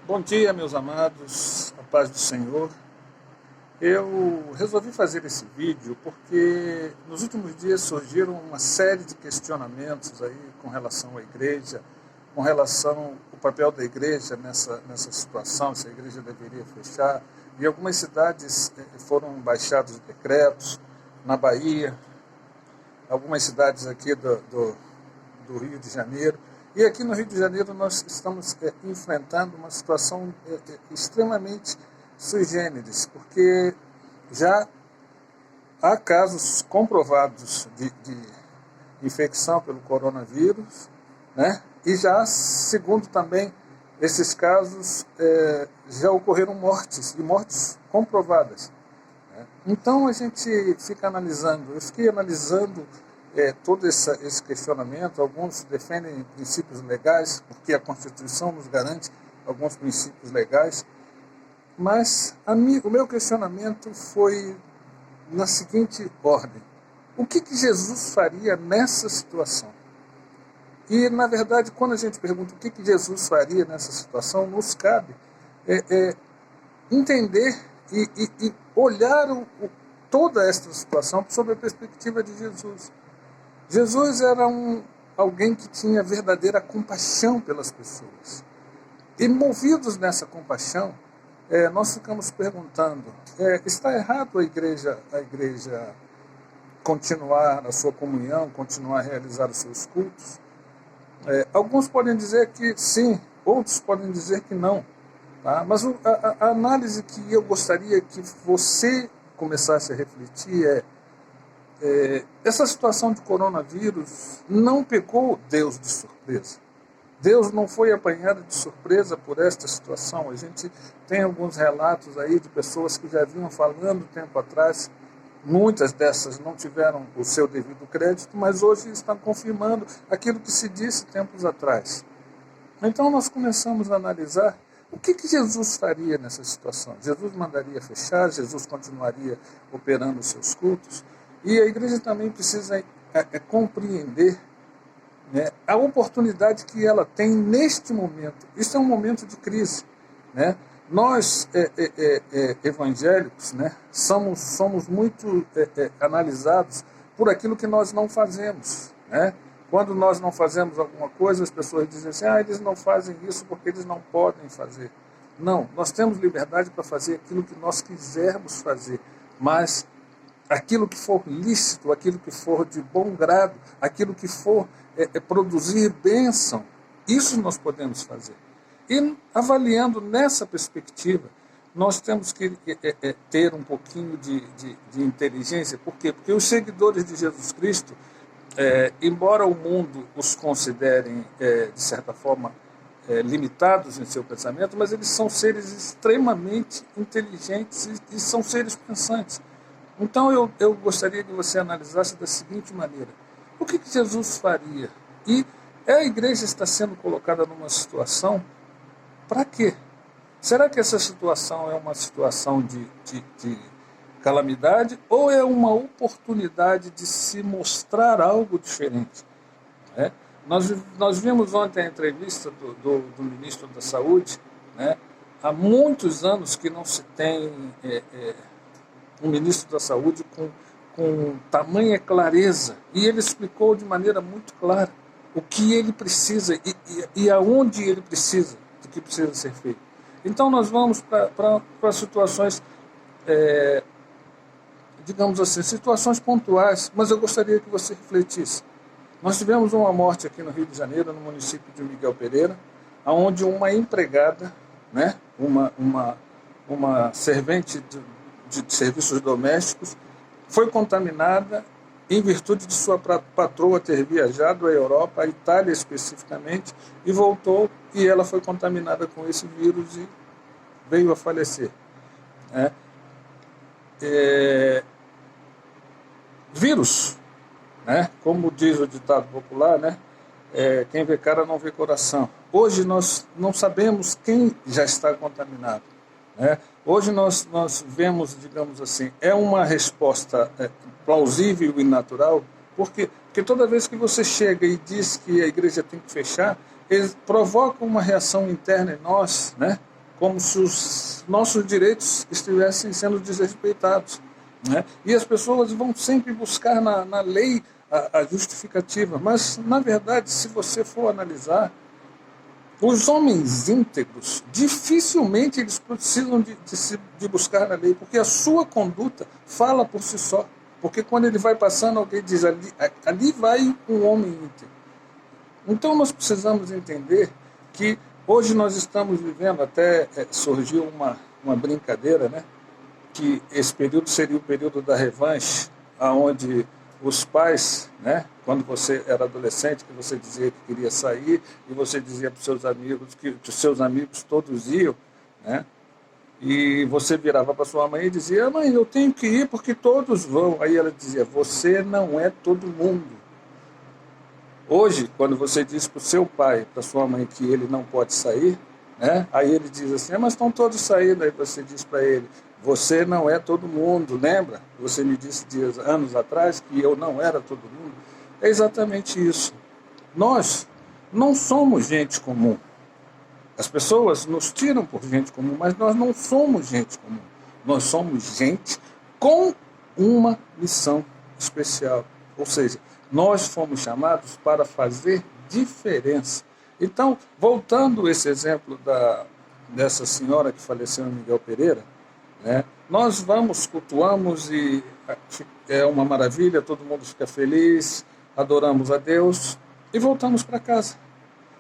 Bom dia, meus amados, a paz do Senhor. Eu resolvi fazer esse vídeo porque nos últimos dias surgiram uma série de questionamentos aí com relação à igreja, com relação ao papel da igreja nessa situação, se a igreja deveria fechar. Em algumas cidades foram baixados decretos, na Bahia, algumas cidades aqui do Rio de Janeiro. E aqui no Rio de Janeiro nós estamos enfrentando uma situação extremamente sui generis, porque já há casos comprovados de infecção pelo coronavírus, né? E já, segundo também esses casos, já ocorreram mortes, e mortes comprovadas. Né? Então a gente fica analisando, eu fiquei analisando todo esse questionamento. Alguns defendem princípios legais, porque a Constituição nos garante alguns princípios legais, mas o meu questionamento foi na seguinte ordem: o que Jesus faria nessa situação? E, na verdade, quando a gente pergunta o que Jesus faria nessa situação, nos cabe entender e olhar toda esta situação sob a perspectiva de Jesus. Jesus era alguém que tinha verdadeira compaixão pelas pessoas. E movidos nessa compaixão, nós ficamos perguntando, está errado a igreja continuar a sua comunhão, continuar a realizar os seus cultos? Alguns podem dizer que sim, outros podem dizer que não. Tá? Mas a análise que eu gostaria que você começasse a refletir essa situação de coronavírus não pegou Deus de surpresa. Deus não foi apanhado de surpresa por esta situação. A gente tem alguns relatos aí de pessoas que já vinham falando tempo atrás. Muitas dessas não tiveram o seu devido crédito, mas hoje estão confirmando aquilo que se disse tempos atrás. Então nós começamos a analisar o que Jesus faria nessa situação. Jesus mandaria fechar, Jesus continuaria operando os seus cultos. E a igreja também precisa compreender, né, a oportunidade que ela tem neste momento. Isso é um momento de crise. Né? Nós, evangélicos, né, somos muito analisados por aquilo que nós não fazemos. Né? Quando nós não fazemos alguma coisa, as pessoas dizem assim, eles não fazem isso porque eles não podem fazer. Não, nós temos liberdade para fazer aquilo que nós quisermos fazer, mas aquilo que for lícito, aquilo que for de bom grado, aquilo que for produzir bênção, isso nós podemos fazer. E avaliando nessa perspectiva, nós temos que ter um pouquinho de inteligência. Por quê? Porque os seguidores de Jesus Cristo, embora o mundo os considerem, de certa forma, limitados em seu pensamento, mas eles são seres extremamente inteligentes e são seres pensantes. Então eu gostaria que você analisasse da seguinte maneira: o que Jesus faria? E a igreja está sendo colocada numa situação para quê? Será que essa situação é uma situação de calamidade ou é uma oportunidade de se mostrar algo diferente? Né? Nós vimos ontem a entrevista do ministro da Saúde. Né? Há muitos anos que não se tem um ministro da Saúde com tamanha clareza, e ele explicou de maneira muito clara o que ele precisa e aonde ele precisa, do que precisa ser feito. Então nós vamos para situações, digamos assim, situações pontuais, mas eu gostaria que você refletisse. Nós tivemos uma morte aqui no Rio de Janeiro, no município de Miguel Pereira, onde uma empregada, né, uma servente de serviços domésticos, foi contaminada em virtude de sua patroa ter viajado à Europa, à Itália especificamente, e voltou, e ela foi contaminada com esse vírus e veio a falecer. Vírus, né? Como diz o ditado popular, né? Quem vê cara não vê coração. Hoje nós não sabemos quem já está contaminado. Né? Hoje nós vemos, digamos assim, uma resposta plausível e natural. Por quê? Porque toda vez que você chega e diz que a igreja tem que fechar, eles provocam uma reação interna em nós, né? como se os nossos direitos estivessem sendo desrespeitados, né? E as pessoas vão sempre buscar na lei a justificativa, mas, na verdade, se você for analisar, os homens íntegros, dificilmente eles precisam de buscar na lei, porque a sua conduta fala por si só. Porque quando ele vai passando, alguém diz, ali vai um homem íntegro. Então nós precisamos entender que hoje nós estamos vivendo, até surgiu uma brincadeira, né? Que esse período seria o período da revanche, onde os pais, né, quando você era adolescente, que você dizia que queria sair, e você dizia para os seus amigos que os seus amigos todos iam, né, e você virava para sua mãe e dizia, mãe, eu tenho que ir porque todos vão. Aí ela dizia, você não é todo mundo. Hoje, quando você diz para o seu pai, para sua mãe que ele não pode sair, né, aí ele diz assim, mas estão todos saindo. Aí você diz para ele, você não é todo mundo, lembra? Você me disse anos atrás que eu não era todo mundo. É exatamente isso. Nós não somos gente comum. As pessoas nos tiram por gente comum, mas nós não somos gente comum. Nós somos gente com uma missão especial. Ou seja, nós fomos chamados para fazer diferença. Então, voltando a esse exemplo dessa senhora que faleceu em Miguel Pereira, né? Nós vamos, cultuamos e é uma maravilha, todo mundo fica feliz, adoramos a Deus e voltamos para casa.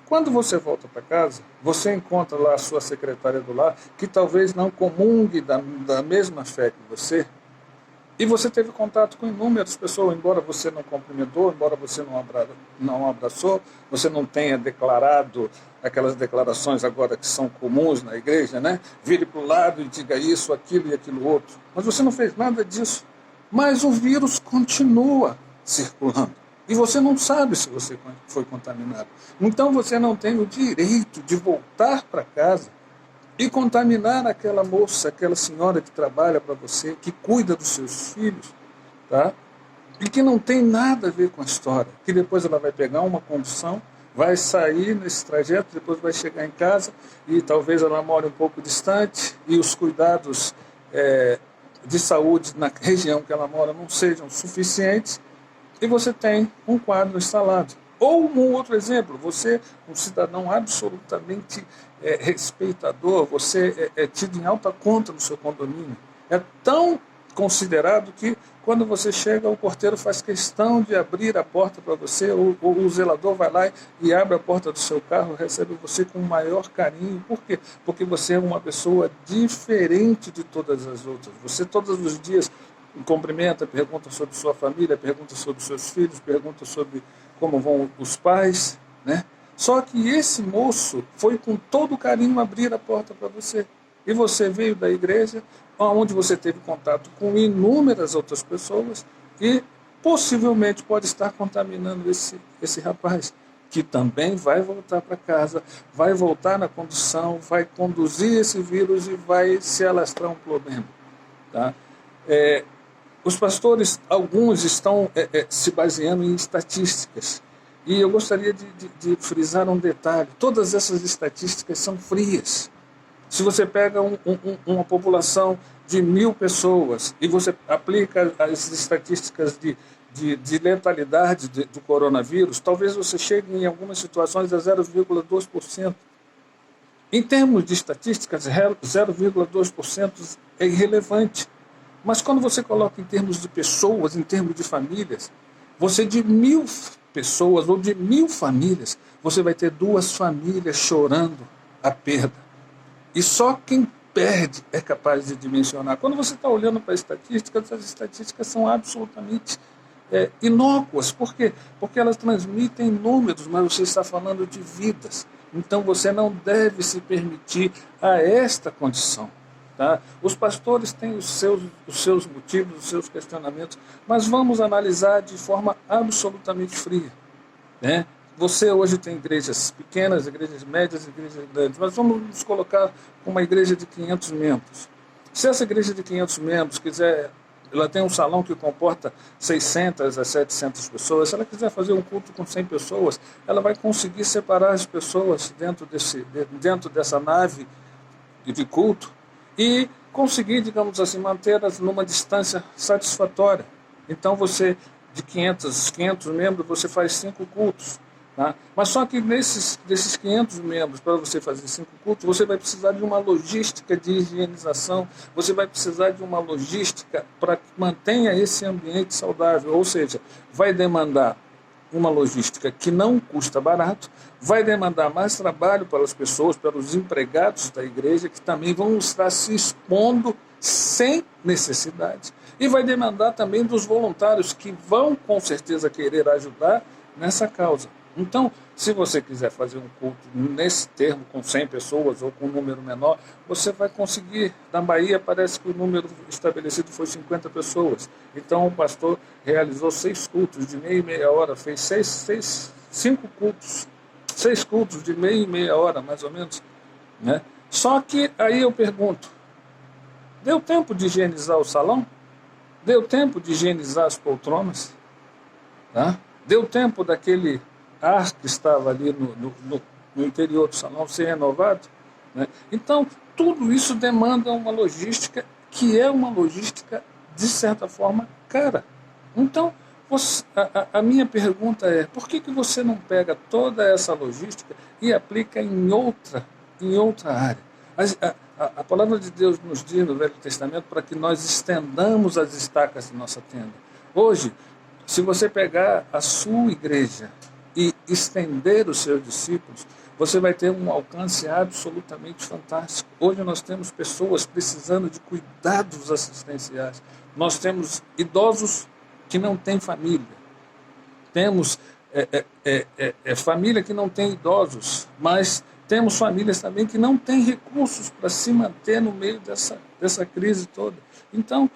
Quando você volta para casa, você encontra lá a sua secretária do lar, que talvez não comungue da mesma fé que você, e você teve contato com inúmeras pessoas, embora você não cumprimentou, embora você não abraçou, você não tenha declarado aquelas declarações agora que são comuns na igreja, né? Vire para o lado e diga isso, aquilo e aquilo outro. Mas você não fez nada disso. Mas o vírus continua circulando. E você não sabe se você foi contaminado. Então você não tem o direito de voltar para casa e contaminar aquela moça, aquela senhora que trabalha para você, que cuida dos seus filhos, tá? E que não tem nada a ver com a história, que depois ela vai pegar uma condução, vai sair nesse trajeto, depois vai chegar em casa e talvez ela more um pouco distante e os cuidados de saúde na região que ela mora não sejam suficientes e você tem um quadro instalado. Ou um outro exemplo, você, um cidadão absolutamente respeitador, você é tido em alta conta no seu condomínio. É tão considerado que quando você chega, o porteiro faz questão de abrir a porta para você, ou o zelador vai lá e abre a porta do seu carro, recebe você com o maior carinho. Por quê? Porque você é uma pessoa diferente de todas as outras. Você todos os dias cumprimenta, pergunta sobre sua família, pergunta sobre seus filhos, pergunta sobre como vão os pais, né? Só que esse moço foi com todo carinho abrir a porta para você. E você veio da igreja, onde você teve contato com inúmeras outras pessoas e possivelmente pode estar contaminando esse rapaz, que também vai voltar para casa, vai voltar na condução, vai conduzir esse vírus e vai se alastrar um problema. Tá? Os pastores, alguns estão se baseando em estatísticas. E eu gostaria de frisar um detalhe. Todas essas estatísticas são frias. Se você pega uma população de 1.000 pessoas e você aplica as estatísticas de letalidade do coronavírus, talvez você chegue em algumas situações a 0,2%. Em termos de estatísticas, 0,2% é irrelevante. Mas quando você coloca em termos de pessoas, em termos de famílias, você de 1.000 pessoas ou de 1.000 famílias, você vai ter 2 famílias chorando a perda. E só quem perde é capaz de dimensionar. Quando você está olhando para estatísticas, as estatísticas são absolutamente inócuas. Por quê? Porque elas transmitem números, mas você está falando de vidas. Então você não deve se permitir a esta condição. Tá? Os pastores têm os seus motivos, os seus questionamentos, mas vamos analisar de forma absolutamente fria. Né? Você hoje tem igrejas pequenas, igrejas médias, igrejas grandes, mas vamos nos colocar uma igreja de 500 membros. Se essa igreja de 500 membros quiser, ela tem um salão que comporta 600 a 700 pessoas, se ela quiser fazer um culto com 100 pessoas, ela vai conseguir separar as pessoas dentro dessa nave de culto e conseguir, digamos assim, mantê-las numa distância satisfatória. Então você, de 500 membros, você faz 5 cultos. Tá? Mas só que desses 500 membros, para você fazer 5 cultos, você vai precisar de uma logística de higienização, você vai precisar de uma logística para que mantenha esse ambiente saudável, ou seja, vai demandar uma logística que não custa barato, vai demandar mais trabalho para as pessoas, para os empregados da igreja, que também vão estar se expondo sem necessidade, e vai demandar também dos voluntários que vão com certeza querer ajudar nessa causa. Então, se você quiser fazer um culto nesse termo, com 100 pessoas ou com um número menor, você vai conseguir. Na Bahia, parece que o número estabelecido foi 50 pessoas. Então, o pastor realizou 6 cultos de meia e meia hora, fez 5 cultos, 6 cultos de meia e meia hora, mais ou menos. Né? Só que aí eu pergunto, deu tempo de higienizar o salão? Deu tempo de higienizar as poltronas? Tá? Deu tempo daquele ar que estava ali no interior do salão ser renovado? Né? Então, tudo isso demanda uma logística que é uma logística, de certa forma, cara. Então, a minha pergunta é, por que você não pega toda essa logística e aplica em outra área? A palavra de Deus nos diz no Velho Testamento para que nós estendamos as estacas de nossa tenda. Hoje, se você pegar a sua igreja e estender os seus discípulos, você vai ter um alcance absolutamente fantástico. Hoje nós temos pessoas precisando de cuidados assistenciais. Nós temos idosos que não têm família. Temos família que não tem idosos, mas temos famílias também que não têm recursos para se manter no meio dessa crise toda. Então,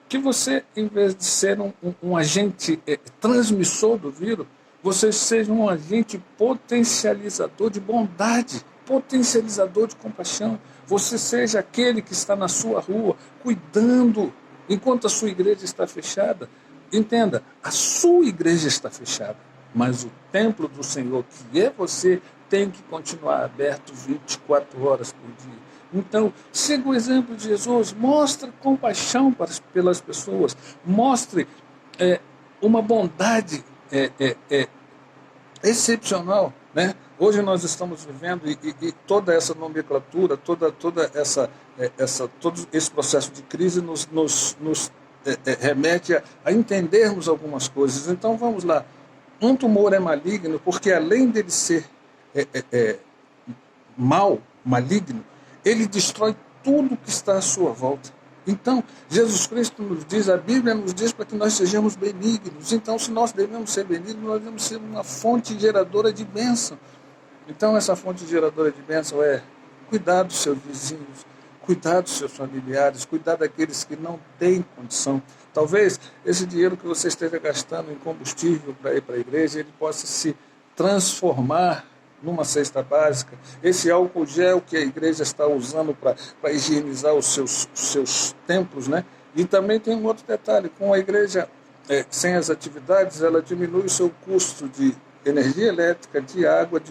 que você, em vez de ser um agente transmissor do vírus, você seja um agente potencializador de bondade, potencializador de compaixão. Você seja aquele que está na sua rua, cuidando, enquanto a sua igreja está fechada. Entenda, a sua igreja está fechada, mas o templo do Senhor, que é você, tem que continuar aberto 24 horas por dia. Então, siga o exemplo de Jesus, mostre compaixão pelas pessoas, mostre uma bondade excepcional. Né? Hoje nós estamos vivendo e toda essa nomenclatura, todo esse processo de crise nos remete a entendermos algumas coisas. Então, vamos lá. Um tumor é maligno porque, além dele ser maligno, ele destrói tudo que está à sua volta. Então, Jesus Cristo nos diz, a Bíblia nos diz para que nós sejamos benignos. Então, se nós devemos ser benignos, nós devemos ser uma fonte geradora de bênção. Então, essa fonte geradora de bênção é cuidar dos seus vizinhos, cuidar dos seus familiares, cuidar daqueles que não têm condição. Talvez esse dinheiro que você esteja gastando em combustível para ir para a igreja, ele possa se transformar numa cesta básica. Esse álcool gel que a igreja está usando para higienizar os seus templos, né? E também tem um outro detalhe, com a igreja sem as atividades, ela diminui o seu custo de energia elétrica, de água,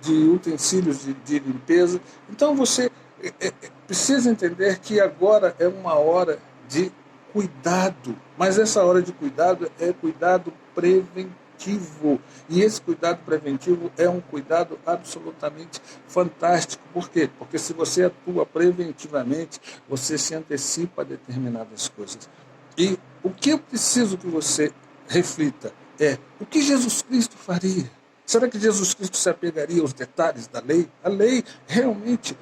de utensílios de limpeza. Então você precisa entender que agora é uma hora de cuidado, mas essa hora de cuidado é cuidado preventivo. E esse cuidado preventivo é um cuidado absolutamente fantástico. Por quê? Porque se você atua preventivamente, você se antecipa a determinadas coisas. E o que eu preciso que você reflita é o que Jesus Cristo faria. Será que Jesus Cristo se apegaria aos detalhes da lei? A lei realmente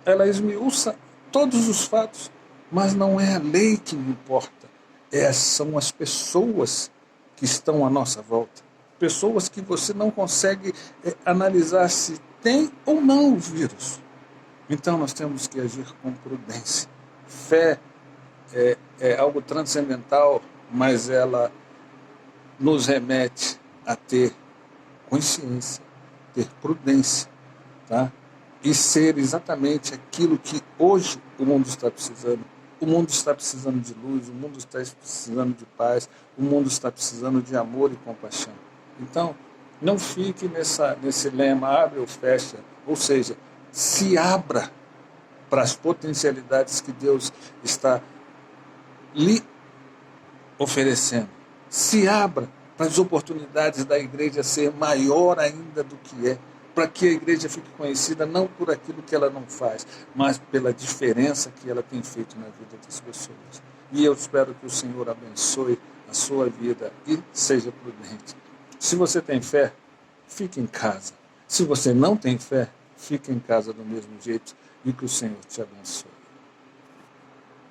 ela esmiuça todos os fatos, mas não é a lei que me importa. São as pessoas que estão à nossa volta. Pessoas que você não consegue analisar se tem ou não o vírus. Então nós temos que agir com prudência. Fé é algo transcendental, mas ela nos remete a ter consciência, ter prudência, tá? E ser exatamente aquilo que hoje o mundo está precisando. O mundo está precisando de luz, o mundo está precisando de paz, o mundo está precisando de amor e compaixão. Então, não fique nesse lema, abre ou fecha, ou seja, se abra para as potencialidades que Deus está lhe oferecendo. Se abra para as oportunidades da igreja ser maior ainda do que é, para que a igreja fique conhecida não por aquilo que ela não faz, mas pela diferença que ela tem feito na vida das pessoas. E eu espero que o Senhor abençoe a sua vida e seja prudente. Se você tem fé, fique em casa. Se você não tem fé, fique em casa do mesmo jeito e que o Senhor te abençoe.